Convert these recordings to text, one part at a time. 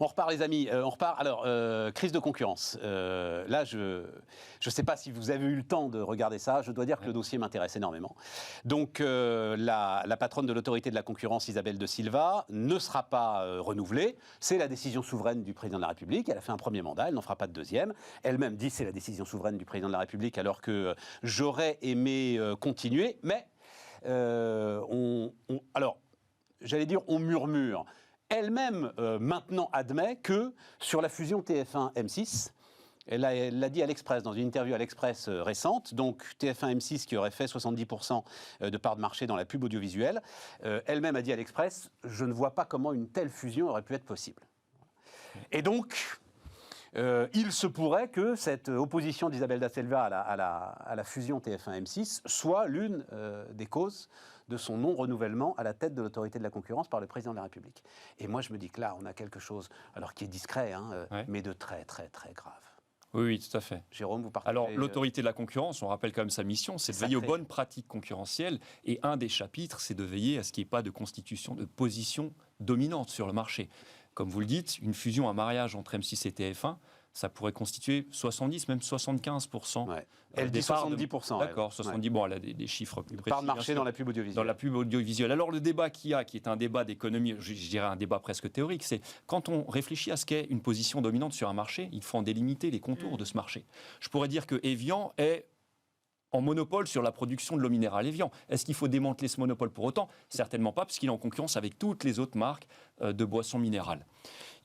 On repart, les amis. On repart. Alors, crise de concurrence. Là, je ne sais pas si vous avez eu le temps de regarder ça. Je dois dire que le dossier m'intéresse énormément. Donc, la patronne de l'autorité de la concurrence, Isabelle de Silva, ne sera pas renouvelée. C'est la décision souveraine du président de la République. Elle a fait un premier mandat. Elle n'en fera pas de deuxième. Elle-même dit que c'est la décision souveraine du président de la République, alors que j'aurais aimé continuer. Mais, alors, j'allais dire, on murmure. Elle-même, maintenant, admet que sur la fusion TF1-M6, elle l'a dit à l'Express, dans une interview à l'Express récente, donc TF1-M6 qui aurait fait 70% de part de marché dans la pub audiovisuelle, elle-même a dit à l'Express, je ne vois pas comment une telle fusion aurait pu être possible. Et donc, il se pourrait que cette opposition d'Isabelle da Silva à la fusion TF1-M6 soit l'une des causes de son non-renouvellement à la tête de l'autorité de la concurrence par le président de la République. Et moi, je me dis que là, on a quelque chose, alors qui est discret, mais de très, très, très grave. Oui, tout à fait. Jérôme, vous partagez... Alors, l'autorité de la concurrence, on rappelle quand même sa mission, c'est de veiller aux bonnes pratiques concurrentielles. Et un des chapitres, c'est de veiller à ce qu'il n'y ait pas de constitution, de position dominante sur le marché. Comme vous le dites, une fusion, un mariage entre M6 et TF1, ça pourrait constituer 70, même 75%. Ouais. Elle dit 70%. D'accord, 70%. Ouais. Bon, elle a des chiffres plus précis. Part de marché dans la pub audiovisuelle. Dans la pub audiovisuelle. Alors, le débat qu'il y a, qui est un débat d'économie, je dirais un débat presque théorique, c'est quand on réfléchit à ce qu'est une position dominante sur un marché, il faut en délimiter les contours de ce marché. Je pourrais dire que Evian est en monopole sur la production de l'eau minérale Evian. Est-ce qu'il faut démanteler ce monopole pour autant? Certainement pas, puisqu'il est en concurrence avec toutes les autres marques de boissons minérales.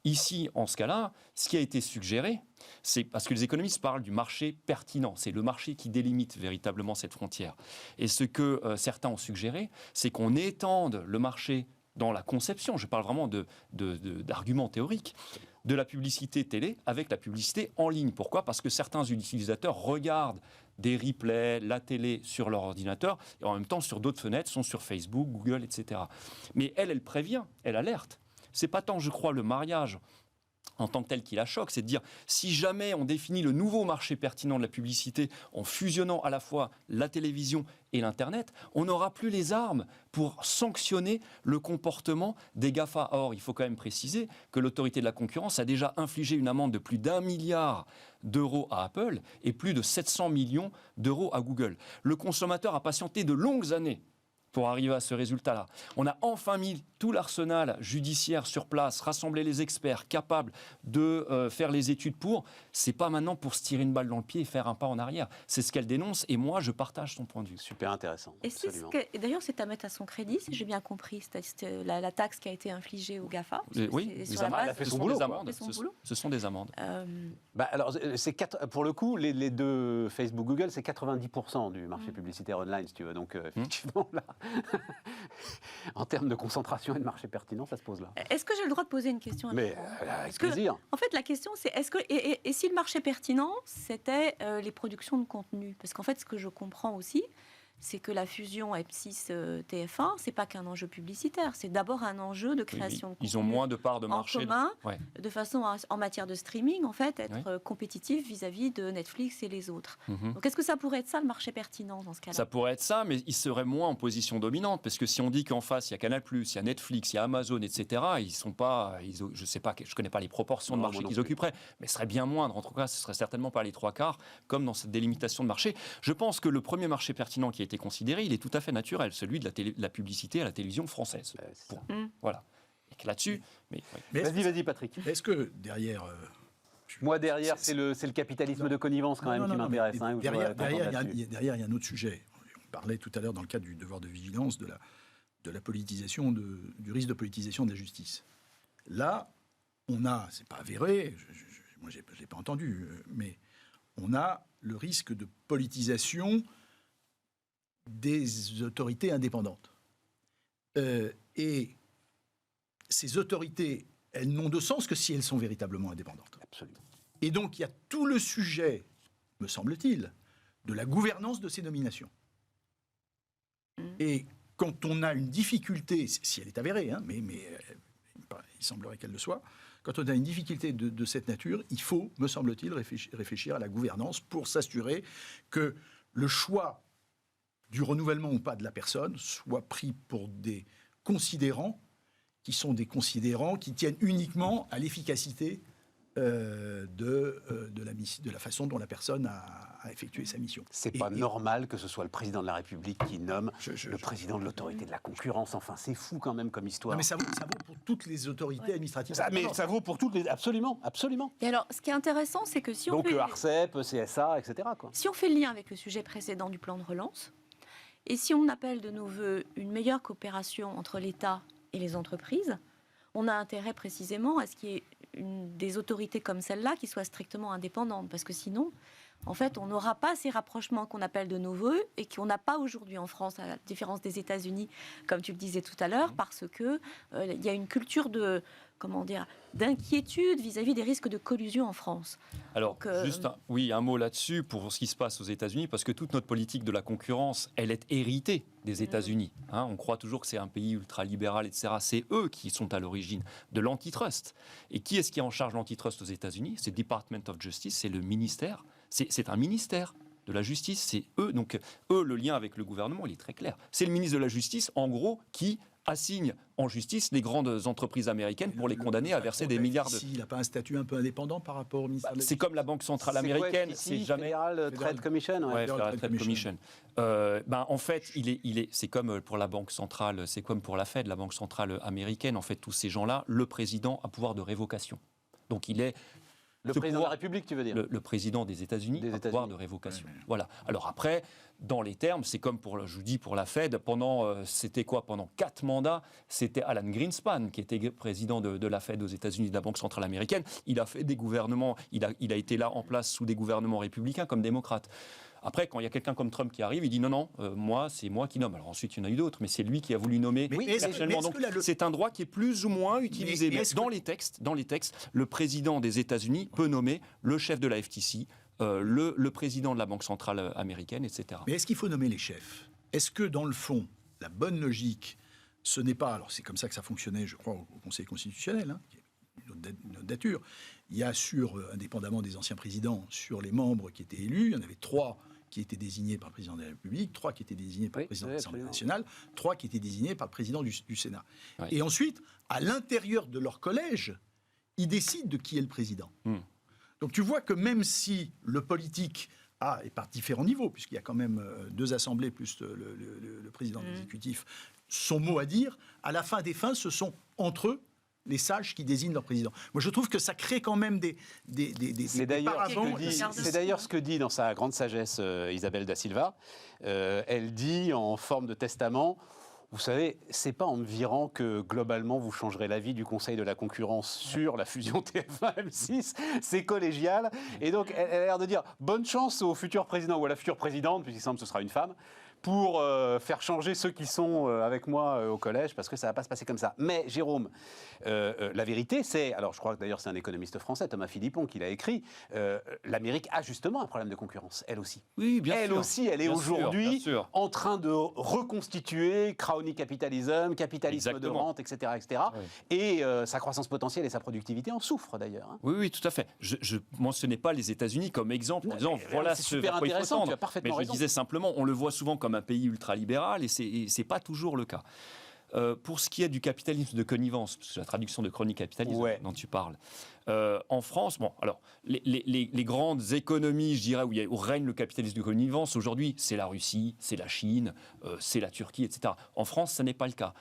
Ici, en ce cas-là, ce qui a été suggéré, c'est parce que les économistes parlent du marché pertinent. C'est le marché qui délimite véritablement cette frontière. Et ce que certains ont suggéré, c'est qu'on étende le marché dans la conception, je parle vraiment d'arguments théoriques, de la publicité télé avec la publicité en ligne. Pourquoi? Parce que certains utilisateurs regardent des replays, la télé sur leur ordinateur, et en même temps sur d'autres fenêtres, sont sur Facebook, Google, etc. Mais elle prévient, elle alerte. C'est pas tant, je crois, le mariage en tant que tel qui la choque, c'est de dire, si jamais on définit le nouveau marché pertinent de la publicité en fusionnant à la fois la télévision et l'Internet, on n'aura plus les armes pour sanctionner le comportement des GAFA. Or, il faut quand même préciser que l'autorité de la concurrence a déjà infligé une amende de plus d'1 milliard d'euros à Apple et plus de 700 millions d'euros à Google. Le consommateur a patienté de longues années pour arriver à ce résultat-là. On a enfin mis tout l'arsenal judiciaire sur place, rassemblé les experts capables de faire les études pour. C'est pas maintenant pour se tirer une balle dans le pied et faire un pas en arrière. C'est ce qu'elle dénonce et moi, je partage son point de vue. Super intéressant. Et d'ailleurs, c'est à mettre à son crédit, si j'ai bien compris, la taxe qui a été infligée au GAFA. Oui, elle a fait son boulot. Ce sont des amendes. Alors, pour le coup, les deux Facebook, Google, c'est 90% du marché publicitaire online, si tu veux. Donc, effectivement, là, en termes de concentration et de marché pertinent, ça se pose là. Est-ce que j'ai le droit de poser une question? Mais avec plaisir. En fait, la question, c'est et si le marché pertinent, c'était les productions de contenu? Parce qu'en fait, ce que je comprends aussi, c'est que la fusion M6-TF1, c'est pas qu'un enjeu publicitaire, c'est d'abord un enjeu de création de contenu. Ils ont moins de parts de marché en commun, de façon en matière de streaming, en fait, être compétitif vis-à-vis de Netflix et les autres. Donc, est-ce que ça pourrait être ça, le marché pertinent, dans ce cas-là? Ça pourrait être ça, mais ils seraient moins en position dominante, parce que si on dit qu'en face, il y a Canal+, il y a Netflix, il y a Amazon, etc., ils sont pas, je sais pas, je connais pas les proportions de marché qu'ils occuperaient, mais ce serait bien moindre. En tout cas, ce serait certainement pas les 3/4, comme dans cette délimitation de marché. Je pense que le premier marché pertinent qui a été considéré, il est tout à fait naturel, celui de la publicité à la télévision française. Voilà. Et que là-dessus... Vas-y, Patrick. Est-ce que derrière... Moi, derrière, c'est le capitalisme de connivence quand même qui m'intéresse. Derrière, il y a un autre sujet. On parlait tout à l'heure, dans le cadre du devoir de vigilance, de la politisation, du risque de politisation de la justice. Là, on a, c'est pas avéré, moi je l'ai pas entendu, mais on a le risque de politisation des autorités indépendantes. Et ces autorités, elles n'ont de sens que si elles sont véritablement indépendantes. Absolument. Et donc, il y a tout le sujet, me semble-t-il, de la gouvernance de ces nominations. Et quand on a une difficulté, si elle est avérée, mais il semblerait qu'elle le soit, quand on a une difficulté de cette nature, il faut, me semble-t-il, réfléchir à la gouvernance pour s'assurer que le choix du renouvellement ou pas de la personne soit pris pour des considérants qui sont des considérants qui tiennent uniquement à l'efficacité de la façon dont la personne a effectué sa mission. C'est pas normal que ce soit le président de la République qui nomme le président de l'autorité de la concurrence. Enfin, c'est fou quand même comme histoire. Non, mais ça vaut pour toutes les autorités administratives. Mais ça vaut pour toutes les... Absolument, absolument. Et alors, ce qui est intéressant, c'est que si on Donc fait... ARCEP, CSA, etc. quoi. Si on fait le lien avec le sujet précédent du plan de relance, et si on appelle de nos voeux une meilleure coopération entre l'État et les entreprises, on a intérêt précisément à ce qu'il y ait des autorités comme celle-là qui soient strictement indépendantes. Parce que sinon, en fait, on n'aura pas ces rapprochements qu'on appelle de nos voeux et qu'on n'a pas aujourd'hui en France, à la différence des États-Unis, comme tu le disais tout à l'heure, parce que y a une culture d'inquiétude vis-à-vis des risques de collusion en France. Alors, juste un mot là-dessus pour ce qui se passe aux États-Unis, parce que toute notre politique de la concurrence, elle est héritée des États-Unis. On croit toujours que c'est un pays ultralibéral, etc. C'est eux qui sont à l'origine de l'antitrust. Et qui est-ce qui est en charge de l'antitrust aux États-Unis? C'est le Department of Justice, c'est le ministère. C'est un ministère de la justice, c'est eux. Donc, le lien avec le gouvernement, il est très clair. C'est le ministre de la Justice, en gros, qui assigne en justice les grandes entreprises américaines pour les condamner à verser des milliards de... Il n'a pas un statut un peu indépendant par rapport au ministère de la C'est comme la Banque centrale américaine. C'est jamais... Federal Trade Commission. Ouais, Federal Trade Commission. En fait, c'est comme pour la Banque centrale, c'est comme pour la Fed, la Banque centrale américaine. En fait, tous ces gens-là, le président a pouvoir de révocation. Donc, il est... Le président de la République, tu veux dire? Le président des États-Unis a pouvoir de révocation. Voilà. Alors après, dans les termes, c'est comme pour la Fed, c'était quoi? Pendant 4 mandats, c'était Alan Greenspan qui était président de la Fed aux États-Unis, de la Banque centrale américaine. Il a fait des gouvernements, il a été là en place sous des gouvernements républicains comme démocrates. Après, quand il y a quelqu'un comme Trump qui arrive, il dit non, c'est moi qui nomme. Alors ensuite, il y en a eu d'autres, mais c'est lui qui a voulu nommer personnellement. Donc, c'est un droit qui est plus ou moins utilisé. Mais dans les textes, le président des États-Unis peut nommer le chef de la FTC, le président de la Banque centrale américaine, etc. Mais est-ce qu'il faut nommer les chefs? Est-ce que, dans le fond, la bonne logique, ce n'est pas... Alors, c'est comme ça que ça fonctionnait, je crois, au Conseil constitutionnel, une autre nature. Il y a indépendamment des anciens présidents, sur les membres qui étaient élus, il y en avait 3 qui étaient désignés par le président de la République, 3 qui étaient désignés par le président de l'Assemblée nationale, 3 qui étaient désignés par le président du Sénat. Oui. Et ensuite, à l'intérieur de leur collège, ils décident de qui est le président. Donc tu vois que même si le politique est par différents niveaux, puisqu'il y a quand même 2 assemblées plus le président de l'exécutif, son mot à dire, à la fin des fins, ce sont entre eux les sages qui désignent leur président. Moi, je trouve que ça crée quand même des paravents. C'est d'ailleurs ce que dit dans sa grande sagesse Isabelle da Silva. Elle dit en forme de testament, vous savez, c'est pas en me virant que globalement vous changerez l'avis du Conseil de la concurrence sur la fusion TF1-M6, c'est collégial. Et donc, elle a l'air de dire bonne chance au futur président ou à la future présidente, puisqu'il semble que ce sera une femme, pour faire changer ceux qui sont avec moi au collège, parce que ça ne va pas se passer comme ça. Mais Jérôme, la vérité, c'est, alors je crois que d'ailleurs c'est un économiste français, Thomas Philippon, qui l'a écrit, l'Amérique a justement un problème de concurrence, elle aussi. Oui, bien sûr. Elle aussi, elle est aujourd'hui en train de reconstituer crony capitalisme, capitalisme de rente, etc. etc. Oui. Et sa croissance potentielle et sa productivité en souffrent d'ailleurs. Oui, tout à fait. Je mentionnais pas les États-Unis comme exemple, en disant voilà ce vers quoi il faut tendre. Mais je disais simplement, on le voit souvent comme un pays ultralibéral et c'est pas toujours le cas. Pour ce qui est du capitalisme de connivence, parce que c'est la traduction de chronique capitalisme dont tu parles, en France, alors les grandes économies, je dirais, où règne le capitalisme de connivence, aujourd'hui, c'est la Russie, c'est la Chine, c'est la Turquie, etc. En France, ça n'est pas le cas.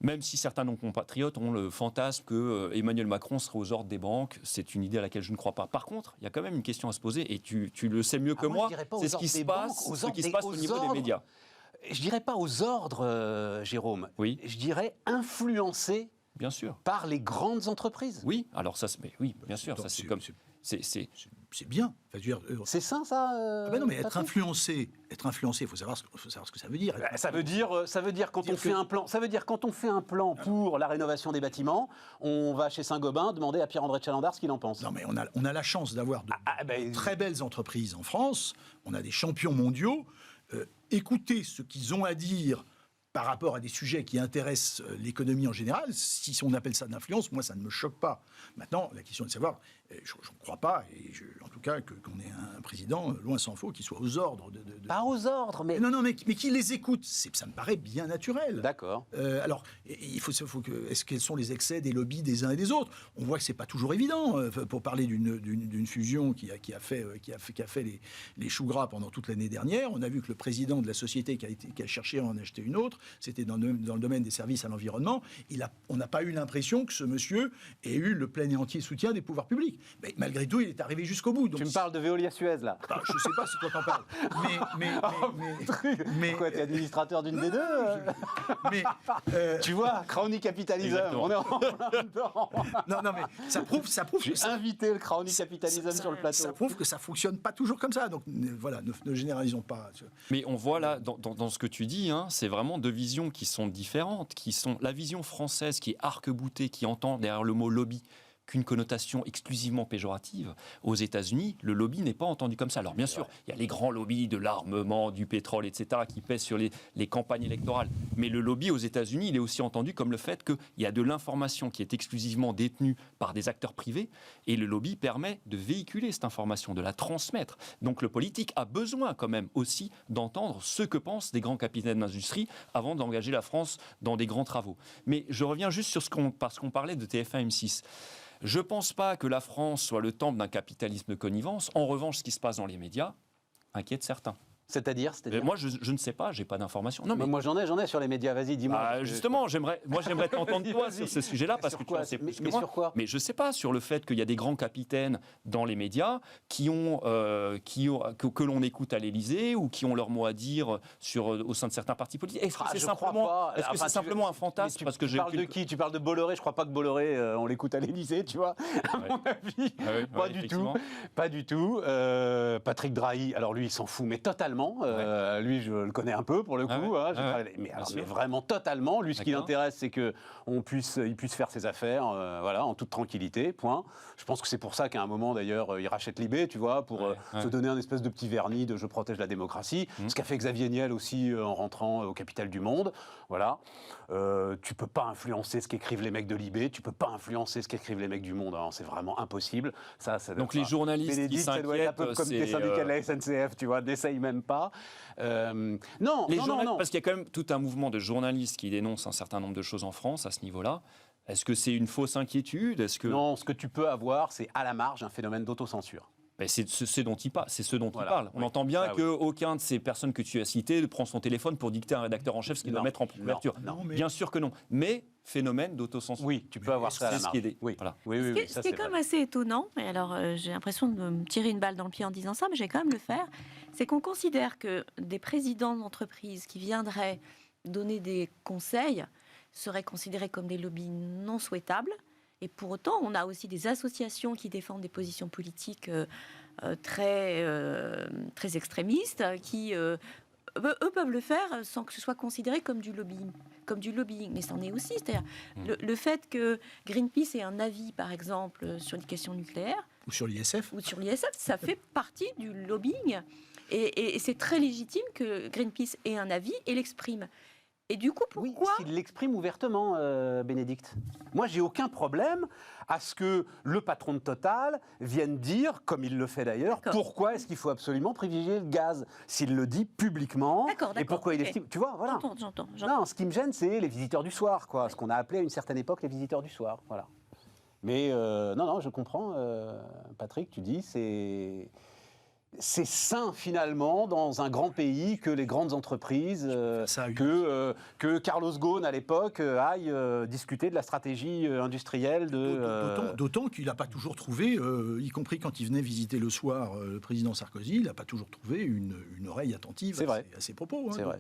Même si certains de nos compatriotes ont le fantasme que Emmanuel Macron serait aux ordres des banques, c'est une idée à laquelle je ne crois pas. Par contre, il y a quand même une question à se poser, et tu le sais mieux que moi, c'est ce qui se passe au niveau des médias. Je dirais pas aux ordres, Jérôme. Oui. Je dirais influencés. Bien sûr. Par les grandes entreprises. Oui. Alors ça, oui, bien sûr. Ça, c'est comme. C'est bien. C'est ça, ça. Non, mais être influencé, il faut savoir ce que ça veut dire. Ça veut dire quand on fait un plan. Ça veut dire quand on fait un plan pour la rénovation des bâtiments, on va chez Saint-Gobain demander à Pierre-André de Chalandard ce qu'il en pense. Non, mais on a la chance d'avoir de très belles entreprises en France. On a des champions mondiaux. Écoutez ce qu'ils ont à dire par rapport à des sujets qui intéressent l'économie en général, si on appelle ça d'influence, moi, ça ne me choque pas. Maintenant, la question est de savoir, je ne crois pas, en tout cas, qu'on ait un président, loin s'en faut, qui soit aux ordres de... Pas aux ordres, mais... Non, mais qui les écoute. Ça me paraît bien naturel. D'accord. Alors, quels sont les excès des lobbies des uns et des autres? On voit que c'est pas toujours évident. Pour parler d'une fusion qui a fait les choux gras pendant toute l'année dernière, on a vu que le président de la société qui a cherché à en acheter une autre, c'était dans le domaine des services à l'environnement. On n'a pas eu l'impression que ce monsieur ait eu le plein et entier soutien des pouvoirs publics. Mais malgré tout, il est arrivé jusqu'au bout. Donc, tu me parles de Veolia Suez, là? Je ne sais pas si toi t'en parles. Mais quoi, t'es administrateur d'une des deux? Tu vois, crony capitalism. Exactement. On est en plein dedans. Non, mais ça prouve J'ai que ça... invité le crony capitalism sur le plateau. Ça prouve que ça fonctionne pas toujours comme ça. Donc voilà, ne généralisons pas. Mais on voit là, dans ce que tu dis, c'est vraiment deux visions qui sont différentes, qui sont la vision française qui est arc-boutée, qui entend derrière le mot lobby qu'une connotation exclusivement péjorative. Aux États-Unis, le lobby n'est pas entendu comme ça. Alors bien sûr, il y a les grands lobbies de l'armement, du pétrole, etc., qui pèsent sur les campagnes électorales. Mais le lobby aux États-Unis, il est aussi entendu comme le fait qu'il y a de l'information qui est exclusivement détenue par des acteurs privés, et le lobby permet de véhiculer cette information, de la transmettre. Donc le politique a besoin quand même aussi d'entendre ce que pensent des grands capitaines d'industrie avant d'engager la France dans des grands travaux. Mais je reviens juste sur parce qu'on parlait de TF1 M6. Je ne pense pas que la France soit le temple d'un capitalisme de connivence. En revanche, ce qui se passe dans les médias inquiète certains. C'est-à-dire Moi, je ne sais pas, je n'ai pas d'informations. Non, mais moi, j'en ai sur les médias. Vas-y, dis-moi. Justement, j'aimerais t'entendre toi sur ce sujet-là, parce que tu en sais plus que moi. Sur quoi? Mais je ne sais pas, sur le fait qu'il y a des grands capitaines dans les médias que l'on écoute à l'Élysée ou qui ont leur mot à dire au sein de certains partis politiques. Est-ce que c'est simplement un fantasme? Parce que tu parles de qui? Tu parles de Bolloré? Je ne crois pas que Bolloré, on l'écoute à l'Élysée, tu vois. À mon avis, pas du tout. Pas du tout. Patrick Drahi, alors lui, il s'en fout, mais totalement. Lui, je le connais un peu pour le coup. Mais vraiment totalement. Lui, ce qui l'intéresse, c'est qu'il puisse faire ses affaires en toute tranquillité, point. Je pense que c'est pour ça qu'à un moment, d'ailleurs, il rachète Libé, tu vois, pour se donner un espèce de petit vernis de « je protège la démocratie ». Ce qu'a fait Xavier Niel aussi en rentrant au capital du Monde. Voilà. Tu peux pas influencer ce qu'écrivent les mecs de Libé, tu peux pas influencer ce qu'écrivent les mecs du Monde. C'est vraiment impossible. Donc les journalistes Bénédicte, qui s'inquiètent, ça doit être un peu comme des syndicats de la SNCF, tu vois, n'essaye même pas. Non. Parce qu'il y a quand même tout un mouvement de journalistes qui dénoncent un certain nombre de choses en France à ce niveau-là. Est-ce que c'est une fausse inquiétude? Non, ce que tu peux avoir, c'est à la marge un phénomène d'autocensure. Ben c'est ce dont il parle. On entend bien qu'aucun de ces personnes que tu as citées ne prend son téléphone pour dicter à un rédacteur en chef ce qu'il doit mettre en couverture. Bien sûr que non. Mais phénomène d'autocensure. Oui, tu peux avoir ça à la marge. Ce qui est quand même assez étonnant, et alors j'ai l'impression de me tirer une balle dans le pied en disant ça, mais j'ai quand même le faire, c'est qu'on considère que des présidents d'entreprise qui viendraient donner des conseils seraient considérés comme des lobbies non souhaitables. Et pour autant, on a aussi des associations qui défendent des positions politiques très extrémistes, qui, eux, peuvent le faire sans que ce soit considéré comme du lobbying. Mais c'en est aussi. C'est-à-dire le fait que Greenpeace ait un avis, par exemple, sur les questions nucléaires. Ou sur l'ISF, ça fait partie du lobbying. Et c'est très légitime que Greenpeace ait un avis et l'exprime. Et du coup, pourquoi s'il l'exprime ouvertement, Bénédicte. Moi, j'ai aucun problème à ce que le patron de Total vienne dire, comme il le fait d'ailleurs, pourquoi est-ce qu'il faut absolument privilégier le gaz, s'il le dit publiquement, et pourquoi il estime... Tu vois, voilà. J'entends. Non, ce qui me gêne, c'est les visiteurs du soir, quoi. Ce qu'on a appelé à une certaine époque les visiteurs du soir, voilà. Mais non, je comprends, Patrick, tu dis, c'est sain finalement dans un grand pays que les grandes entreprises, que Carlos Ghosn à l'époque aille discuter de la stratégie industrielle D'autant qu'il n'a pas toujours trouvé, y compris quand il venait visiter le soir le président Sarkozy, il n'a pas toujours trouvé une oreille attentive à ses propos. C'est vrai.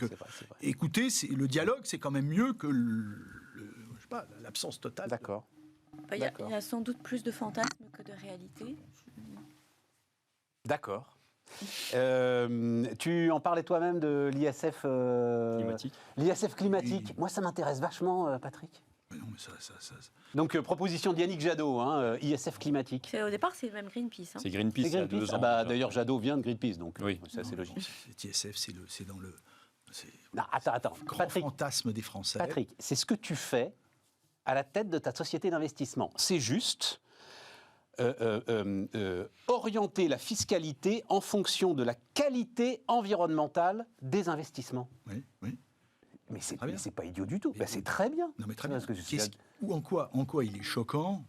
Écoutez, le dialogue, c'est quand même mieux que l'absence totale. D'accord. Il y a sans doute plus de fantasmes que de réalité. D'accord. Tu en parlais toi-même de l'ISF climatique. L'ISF climatique. Oui. Moi, ça m'intéresse vachement, Patrick. Mais non, mais ça... Donc, proposition d'Yannick Jadot, ISF climatique. Au départ, c'est même Greenpeace. C'est Greenpeace, il y a 2 ans. D'ailleurs, Jadot vient de Greenpeace, donc c'est assez logique. Cet ISF, c'est Non, attends. Grand Patrick, fantasme des Français. Patrick, c'est ce que tu fais à la tête de ta société d'investissement. C'est juste orienter la fiscalité en fonction de la qualité environnementale des investissements. Oui. Mais c'est Très bien. pas idiot du tout. C'est très bien. Non, mais très bien. Parce que Ou en quoi il est choquant,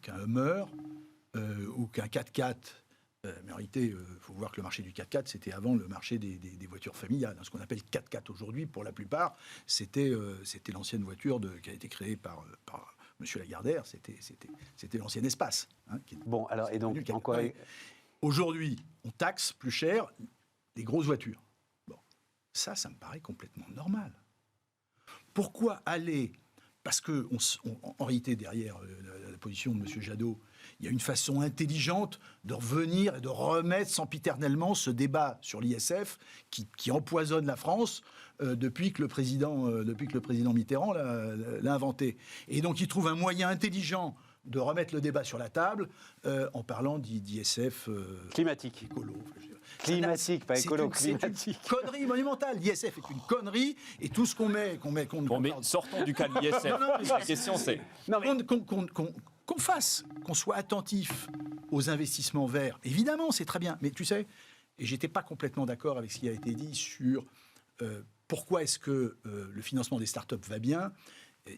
qu'un Hummer ou qu'un 4x4. Mais en réalité, il faut voir que le marché du 4x4, c'était avant le marché des voitures familiales. Ce qu'on appelle 4x4 aujourd'hui, pour la plupart, c'était l'ancienne voiture qui a été créée par M. Lagardère. C'était l'ancien Espace. Bon, alors, et donc, en quoi... Aujourd'hui, on taxe plus cher les grosses voitures. Bon, ça me paraît complètement normal. Pourquoi aller... Parce que, en réalité, derrière la position de M. Jadot, il y a une façon intelligente de revenir et de remettre sempiternellement ce débat sur l'ISF qui empoisonne la France depuis que le président Mitterrand l'a inventé. Et donc, il trouve un moyen intelligent de remettre le débat sur la table en parlant d'ISF climatique. Écolo. Climatique, pas écolo, climatique. C'est une connerie monumentale. L'ISF est une connerie et tout ce qu'on met... Bon, mais sortons du cas de l'ISF. La question, c'est... Qu'on soit attentif aux investissements verts. Évidemment, c'est très bien. Mais tu sais, et j'étais pas complètement d'accord avec ce qui a été dit sur pourquoi est-ce que le financement des startups va bien.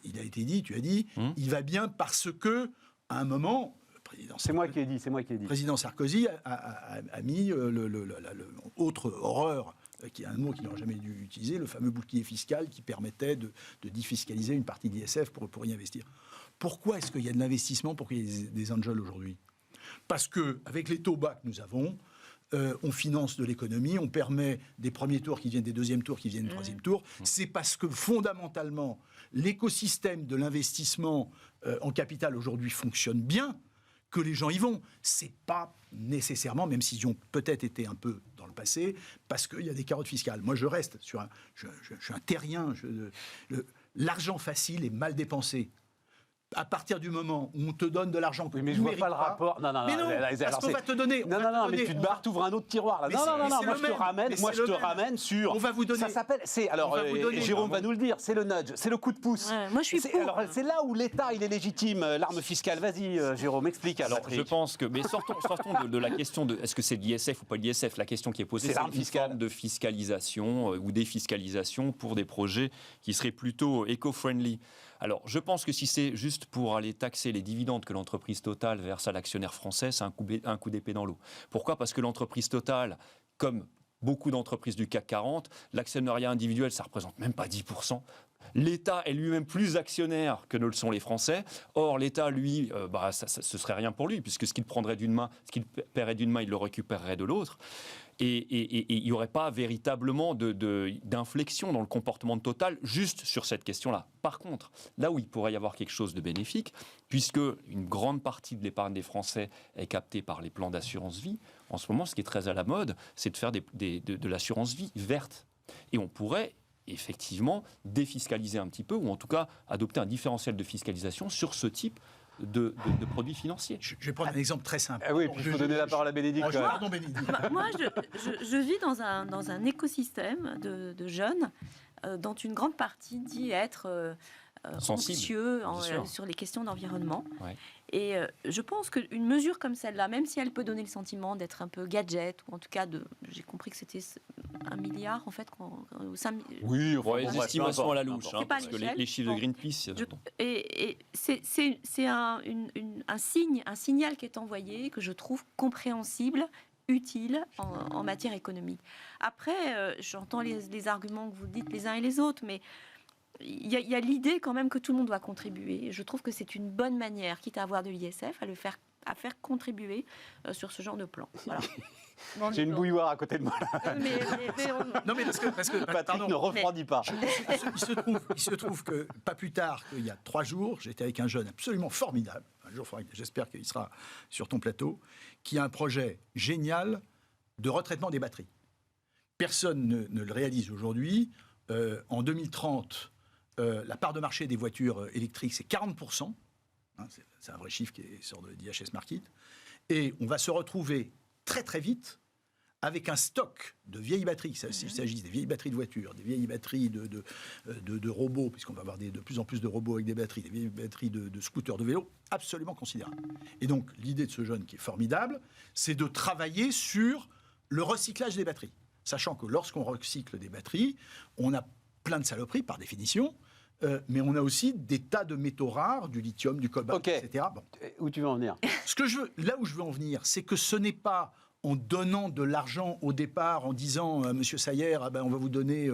Il a été dit, tu as dit, il va bien parce que, à un moment... C'est moi qui ai dit. Le président Sarkozy a mis autre horreur, qui est un mot qu'il n'aurait jamais dû utiliser, le fameux bouclier fiscal qui permettait de défiscaliser une partie de l'ISF pour y investir. Pourquoi est-ce qu'il y a de l'investissement pour qu'il y ait des angels aujourd'hui ? Parce qu'avec les taux bas que nous avons, on finance de l'économie, on permet des premiers tours qui viennent des deuxièmes tours qui viennent des troisièmes tours. C'est parce que fondamentalement, l'écosystème de l'investissement en capital aujourd'hui fonctionne bien que les gens y vont. C'est pas nécessairement, même s'ils y ont peut-être été un peu dans le passé, parce qu'il y a des carottes fiscales. Moi, je reste sur je suis un terrien. L'argent facile est mal dépensé. À partir du moment où on te donne de l'argent que mais tu je vois mérites pas le rapport. Non, mais non, parce qu'on va te donner. Non, mais tu te barres, t'ouvres un autre tiroir. Là. Non, moi je te ramène sur. On va vous donner. Ça s'appelle. Jérôme va nous le dire. C'est le nudge, c'est le coup de pouce. Ouais, moi je suis pour. Alors c'est là où l'État il est légitime, l'arme fiscale. Vas-y, Jérôme, explique. Alors je pense que, mais sortons de la question de est-ce que c'est de l'ISF ou pas de l'ISF. La question qui est posée, c'est une forme de fiscalisation ou défiscalisation pour des projets qui seraient plutôt éco-friendly. Alors, je pense que si c'est juste pour aller taxer les dividendes que l'entreprise Total verse à l'actionnaire français, c'est un coup d'épée dans l'eau. Pourquoi ? Parce que l'entreprise Total, comme beaucoup d'entreprises du CAC 40, l'actionnariat individuel, ça ne représente même pas 10%. L'État est lui-même plus actionnaire que ne le sont les Français. Or, l'État, lui, ce serait rien pour lui, puisque ce qu'il prendrait d'une main, ce qu'il paierait d'une main, il le récupérerait de l'autre. Et il n'y aurait pas véritablement d'inflexion dans le comportement de Total juste sur cette question-là. Par contre, là où il pourrait y avoir quelque chose de bénéfique, puisque une grande partie de l'épargne des Français est captée par les plans d'assurance vie, en ce moment, ce qui est très à la mode, c'est de faire de l'assurance vie verte. Et on pourrait effectivement défiscaliser un petit peu, ou en tout cas adopter un différentiel de fiscalisation sur ce type de produits financiers. Je vais prendre un exemple très simple. Ah oui, puis il faut donner la parole à Bénédicte. Pardon, Bénédicte. Moi, je vis dans un écosystème de jeunes dont une grande partie dit être anxieux sur les questions d'environnement. Ouais. Et je pense qu'une mesure comme celle-là, même si elle peut donner le sentiment d'être un peu gadget, ou en tout cas, j'ai compris que c'était 1 milliard, en fait. Oui, les estimations à la louche, parce que les chiffres de Greenpeace... C'est un signal qui est envoyé, que je trouve compréhensible, utile en matière économique. Après, j'entends les arguments que vous dites les uns et les autres, mais il y a l'idée quand même que tout le monde doit contribuer. Je trouve que c'est une bonne manière, quitte à avoir de l'ISF, à faire contribuer sur ce genre de plan. Voilà. J'ai une bouilloire à côté de moi. Non, mais parce que Patrick ne refroidit pas. Il se trouve que, pas plus tard qu'il y a 3 jours, j'étais avec un jeune absolument formidable, j'espère qu'il sera sur ton plateau, qui a un projet génial de retraitement des batteries. Personne ne le réalise aujourd'hui. En 2030, la part de marché des voitures électriques, c'est 40%. C'est un vrai chiffre qui sort de d'IHS Markit. Et on va se retrouver très très vite avec un stock de vieilles batteries, s'il s'agit des vieilles batteries de voitures, des vieilles batteries de robots, puisqu'on va avoir de plus en plus de robots avec des batteries, des vieilles batteries de scooters, de vélos, absolument considérable. Et donc, l'idée de ce jeune qui est formidable, c'est de travailler sur le recyclage des batteries. Sachant que lorsqu'on recycle des batteries, on a plein de saloperies, par définition, mais on a aussi des tas de métaux rares, du lithium, du cobalt, etc. Bon. Où tu veux en venir? Là où je veux en venir, c'est que ce n'est pas en donnant de l'argent au départ, en disant « Monsieur Sayer, on va vous donner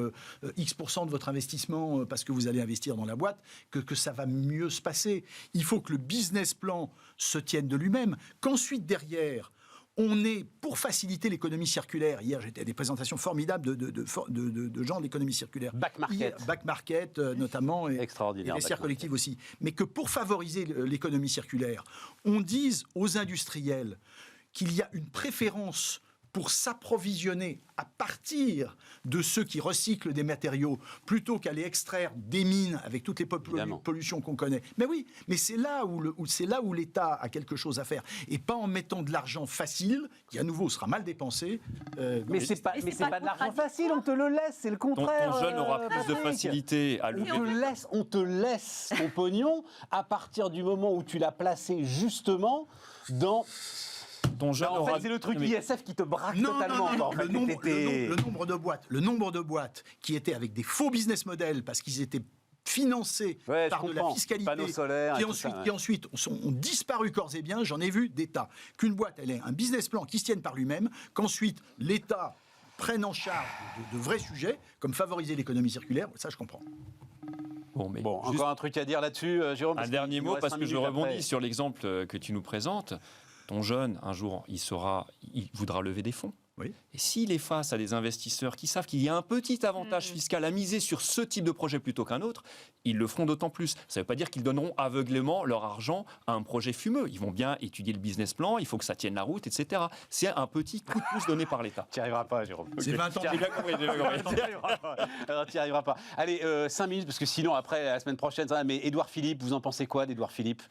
X% de votre investissement parce que vous allez investir dans la boîte », que ça va mieux se passer. Il faut que le business plan se tienne de lui-même, qu'ensuite, derrière, on est, pour faciliter l'économie circulaire, hier j'étais à des présentations formidables de gens de l'économie circulaire. Back Market. Back Market notamment, et Extraordinaire. les serres collectives aussi. Mais que pour favoriser l'économie circulaire, on dise aux industriels qu'il y a une préférence pour s'approvisionner à partir de ceux qui recyclent des matériaux, plutôt qu'aller extraire des mines avec toutes les pollutions qu'on connaît. Mais oui, mais c'est là où l'État a quelque chose à faire. Et pas en mettant de l'argent facile, qui à nouveau sera mal dépensé. Mais c'est pas de l'argent facile, on te le laisse, c'est le contraire. Ton jeune aura plus de facilité à lever. On te laisse ton pognon à partir du moment où tu l'as placé justement dans... Ton jeune en fait, c'est le truc ISF qui te braque totalement. Non. Le nombre de boîtes qui étaient avec des faux business models parce qu'ils étaient financés par de la fiscalité, panneaux solaires, qui ensuite ont disparu corps et biens. J'en ai vu des tas. Qu'une boîte, elle ait un business plan qui se tienne par lui-même, qu'ensuite l'État prenne en charge de vrais sujets, comme favoriser l'économie circulaire, ça je comprends. Bon, encore un truc à dire là-dessus, Jérôme. Un dernier mot, parce que je rebondis sur l'exemple que tu nous présentes. Ton jeune, un jour, il voudra lever des fonds. Oui. Et s'il est face à des investisseurs qui savent qu'il y a un petit avantage fiscal à miser sur ce type de projet plutôt qu'un autre, ils le feront d'autant plus. Ça ne veut pas dire qu'ils donneront aveuglément leur argent à un projet fumeux. Ils vont bien étudier le business plan, il faut que ça tienne la route, etc. C'est un petit coup de pouce donné par l'État. Tu n'y arriveras pas, Jérôme. C'est 20 ans. J'ai bien compris. Tu n'y arriveras pas. Allez, 5 minutes, parce que sinon, après, la semaine prochaine, ça va. Mais Édouard Philippe, vous en pensez quoi d'Édouard Philippe?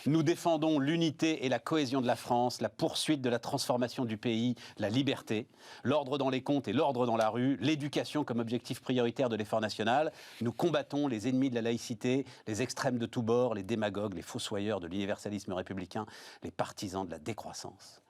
Nous défendons l'unité et la cohésion de la France, la poursuite de la transformation du pays, la liberté, l'ordre dans les comptes et l'ordre dans la rue, l'éducation comme objectif prioritaire de l'effort national. Nous combattons les ennemis de la laïcité, les extrêmes de tous bords, les démagogues, les fossoyeurs de l'universalisme républicain, les partisans de la décroissance.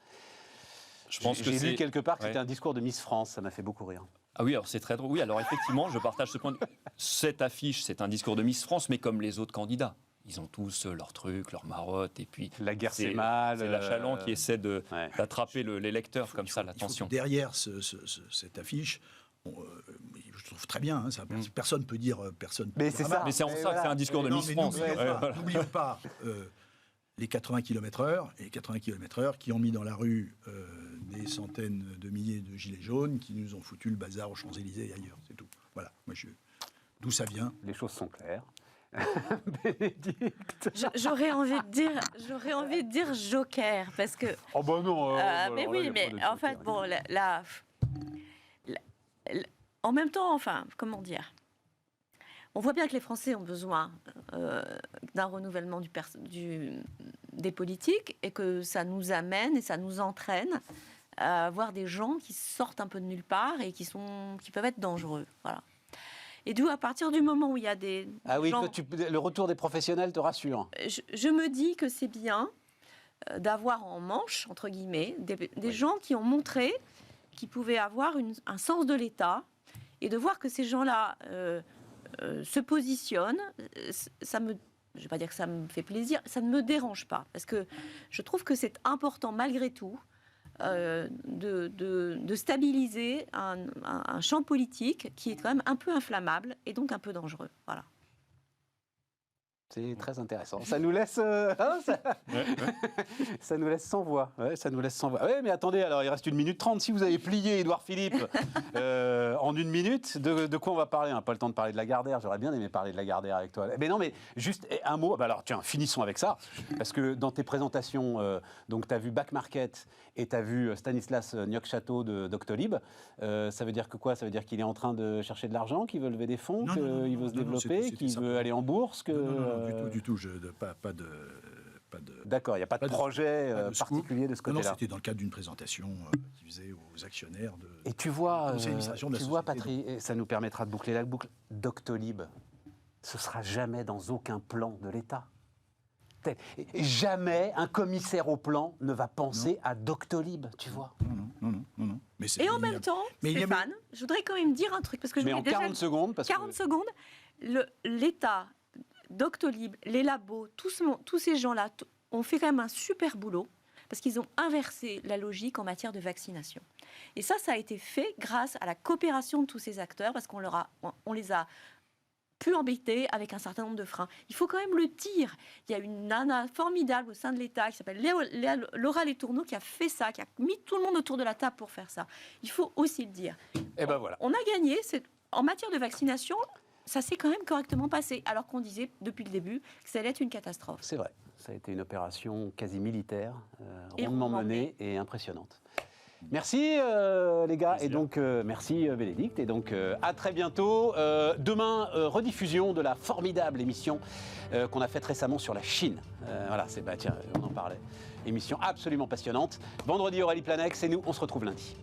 J'ai lu quelque part que c'était un discours de Miss France, ça m'a fait beaucoup rire. Ah oui, alors c'est très drôle. Oui, alors effectivement, je partage ce point de vue. Cette affiche, c'est un discours de Miss France, mais comme les autres candidats. Ils ont tous leurs trucs, leurs marottes, et puis... La guerre, c'est mal. C'est la Chaland qui essaie d'attraper les lecteurs comme ça, l'attention. Derrière cette affiche, je trouve très bien, hein, personne ne peut dire... Mais c'est ça. Mais c'est en ça que c'est un discours de Miss France. N'oublions pas les 80 km/h, et 80 km/h qui ont mis dans la rue des centaines de milliers de gilets jaunes, qui nous ont foutu le bazar aux Champs-Élysées et ailleurs, c'est tout. Voilà, d'où ça vient. Les choses sont claires. Bénédicte. J'aurais envie de dire Joker parce que. Oh ben non. Mais oui, mais en fait, bon, en même temps, enfin, comment dire, on voit bien que les Français ont besoin d'un renouvellement des politiques et que ça nous amène et ça nous entraîne à avoir des gens qui sortent un peu de nulle part et qui peuvent être dangereux. Voilà. Et d'où, à partir du moment où il y a des gens... le retour des professionnels te rassure. Je me dis que c'est bien d'avoir en manche, entre guillemets, des gens qui ont montré qu'ils pouvaient avoir un sens de l'État et de voir que ces gens-là se positionnent. Je ne vais pas dire que ça me fait plaisir, ça ne me dérange pas. Parce que je trouve que c'est important, malgré tout, de stabiliser un champ politique qui est quand même un peu inflammable et donc un peu dangereux. Voilà. C'est très intéressant. Ça nous laisse, ça nous laisse sans voix. Ouais, ça nous laisse sans voix. Ouais, mais attendez, alors il reste 1 minute 30. Si vous avez plié Édouard Philippe en 1 minute, de quoi on va parler? On n'a pas le temps de parler de Lagardère. J'aurais bien aimé parler de Lagardère avec toi. Mais non, mais juste un mot. Bah alors tiens, finissons avec ça, parce que dans tes présentations, donc tu as vu Back Market et tu as vu Stanislas Niok-Château de Doctolib. Ça veut dire que quoi? Ça veut dire qu'il est en train de chercher de l'argent, qu'il veut lever des fonds, qu'il veut se développer, qu'il veut aller en bourse, Non, du tout. Pas pas de... D'accord, il n'y a pas de projet pas de scoop. particulier de ce Non, côté-là. c'était dans le cadre d'une présentation qu'il faisait aux actionnaires de... Et tu vois, conseil d'administration de la tu vois société. Patrick, et ça nous permettra de boucler la boucle, Doctolib, ce sera jamais dans aucun plan de l'État. Et jamais un commissaire au plan ne va penser à Doctolib, tu vois. Non. Mais Et en même temps, mais il y a- Stéphane, je voudrais quand même dire un truc, parce que je Mais voulais en déjà 40 secondes, parce 40 que... secondes, l'État, Doctolib, les labos, tous ces gens-là ont fait quand même un super boulot parce qu'ils ont inversé la logique en matière de vaccination. Et ça a été fait grâce à la coopération de tous ces acteurs parce qu'on les a pu embêter avec un certain nombre de freins. Il faut quand même le dire. Il y a une nana formidable au sein de l'État qui s'appelle Laura Letourneau qui a fait ça, qui a mis tout le monde autour de la table pour faire ça. Il faut aussi le dire. Et ben voilà. On a gagné. En matière de vaccination, ça s'est quand même correctement passé, alors qu'on disait depuis le début que ça allait être une catastrophe. C'est vrai, ça a été une opération quasi militaire, Et rondement rondement menée et impressionnante. Merci les gars, et donc merci Bénédicte, et donc à très bientôt. Demain, rediffusion de la formidable émission qu'on a faite récemment sur la Chine. Voilà, tiens, on en parlait. Émission absolument passionnante. Vendredi, Aurélie Planex, et nous, on se retrouve lundi.